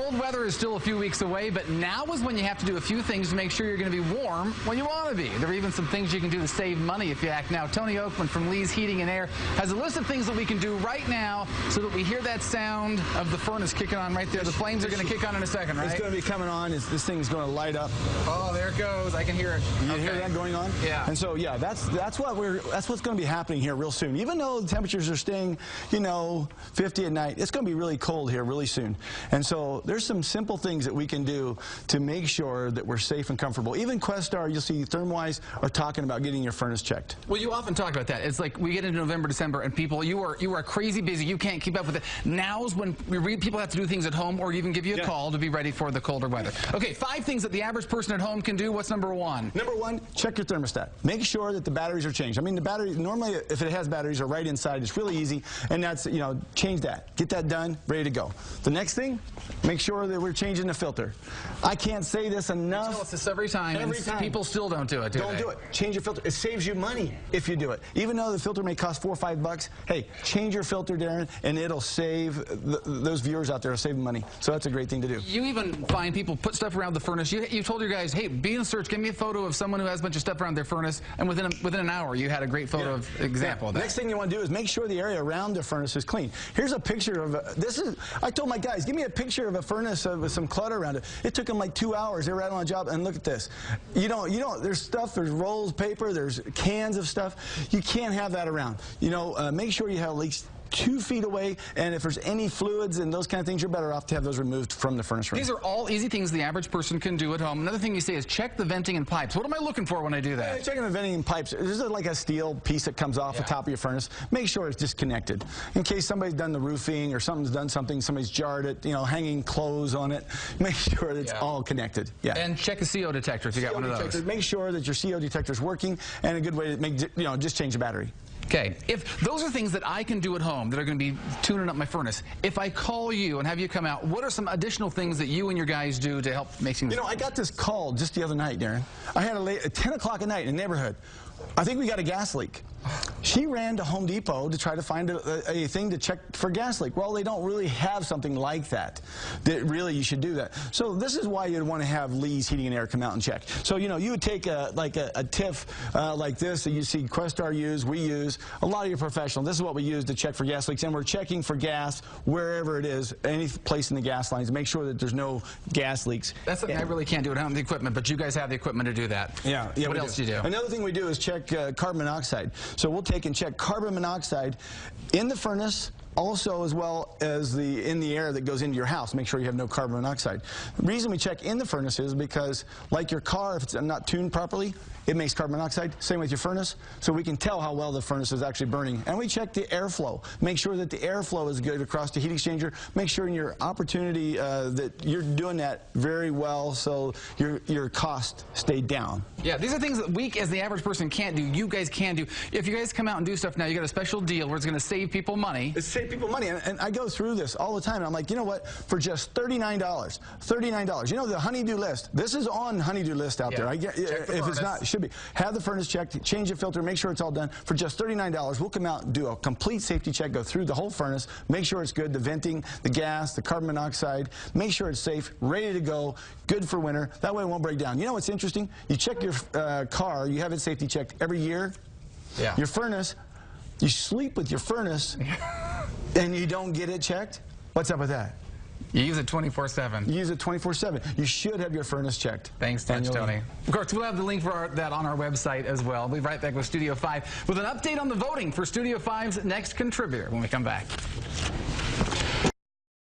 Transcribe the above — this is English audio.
Cold weather is still a few weeks away, but now is when you have to do a few things to make sure you're going to be warm when you want to be. There are even some things you can do to save money if you act now. Tony Oakman from Lee's Heating and Air has a list of things that we can do right now so that we hear that sound of the furnace kicking on right there. The flames are going to kick on in a second, right? It's going to be coming on. This thing is going to light up. Oh, there it goes. I can hear it. You hear that going on? Yeah. And so, yeah, that's what's going to be happening here real soon. Even though the temperatures are staying, 50 at night, it's going to be really cold here really soon. And so there's some simple things that we can do to make sure that we're safe and comfortable. Even Questar, you'll see Thermwise are talking about getting your furnace checked. Well, you often talk about that. It's like we get into November, December, and people, you are crazy busy. You can't keep up with it. Now's when people have to do things at home or even give you a call to be ready for the colder weather. Okay, 5 things that the average person at home can do. What's number 1? Number 1, check your thermostat. Make sure that the batteries are changed. I mean, the battery, normally if it has batteries, are right inside. It's really easy, and that's, change that. Get that done, ready to go. The next thing, make sure that we're changing the filter. I can't say this enough. You tell us this every time. People still don't do it, Don't do it. Change your filter. It saves you money if you do it. Even though the filter may cost $4 or $5, hey, change your filter, Darren, and it'll save those viewers out there, saving money. So that's a great thing to do. You even find people put stuff around the furnace. You told your guys, hey, be in search, give me a photo of someone who has a bunch of stuff around their furnace, and within an hour you had a great photo of example of that. Next thing you want to do is make sure the area around the furnace is clean. Here's a picture of I told my guys, give me a picture of a furnace with some clutter around it. It took them like 2 hours. They were out on a job, and look at this. There's stuff, there's rolls of paper, there's cans of stuff. You can't have that around. Make sure you have at least 2 feet away, and if there's any fluids and those kind of things, you're better off to have those removed from the furnace room. These are all easy things the average person can do at home. Another thing you say is check the venting and pipes. What am I looking for when I do that? Checking the venting and pipes. There's like a steel piece that comes off the top of your furnace. Make sure it's disconnected. In case somebody's done the roofing or somebody's done something, somebody's jarred it, hanging clothes on it, make sure it's all connected. Yeah. And check a CO detector if you got one of those. Make sure that your CO detector is working, and a good way to make, just change the battery. Okay, if those are things that I can do at home that are going to be tuning up my furnace, if I call you and have you come out, what are some additional things that you and your guys do to help make things... I got this call just the other night, Darren. I had at 10 o'clock at night in the neighborhood. I think we got a gas leak. She ran to Home Depot to try to find a thing to check for gas leak. Well, they don't really have something like that. Really, you should do that. So this is why you'd want to have Lee's Heating and Air come out and check. So, you would take a TIF like this that you see Questar use, we use, a lot of your professional. This is what we use to check for gas leaks, and we're checking for gas wherever it is, any place in the gas lines, make sure that there's no gas leaks. That's something I really can't do at home, the equipment, but you guys have the equipment to do that. Yeah. What else do you do? Another thing we do is check carbon monoxide. So we'll take and check carbon monoxide in the furnace, also as well as in the air that goes into your house. Make sure you have no carbon monoxide. The reason we check in the furnace is because, like your car, if it's not tuned properly, it makes carbon monoxide. Same with your furnace. So we can tell how well the furnace is actually burning. And we check the airflow. Make sure that the airflow is good across the heat exchanger. Make sure in your opportunity that you're doing that very well so your cost stay down. Yeah, these are things that we, as the average person, can't do. You guys can do. If you guys come out and do stuff now, you got a special deal where it's going to save people money. Save people money, and I go through this all the time, and I'm like, you know what, for just $39, the honeydew list, this is on honeydew list out there. If it's not, it should be. Have the furnace checked, change the filter, make sure it's all done. For just $39, we'll come out and do a complete safety check, go through the whole furnace, make sure it's good, the venting, the gas, the carbon monoxide, make sure it's safe, ready to go, good for winter. That way it won't break down. You know what's interesting? You check your car, you have it safety checked every year. Yeah. Your furnace, you sleep with your furnace, and you don't get it checked? What's up with that? You use it 24/7. You use it 24/7. You should have your furnace checked. Thanks much, Tony. Of course, we'll have the link for that on our website as well. We'll be right back with Studio 5 with an update on the voting for Studio 5's next contributor when we come back.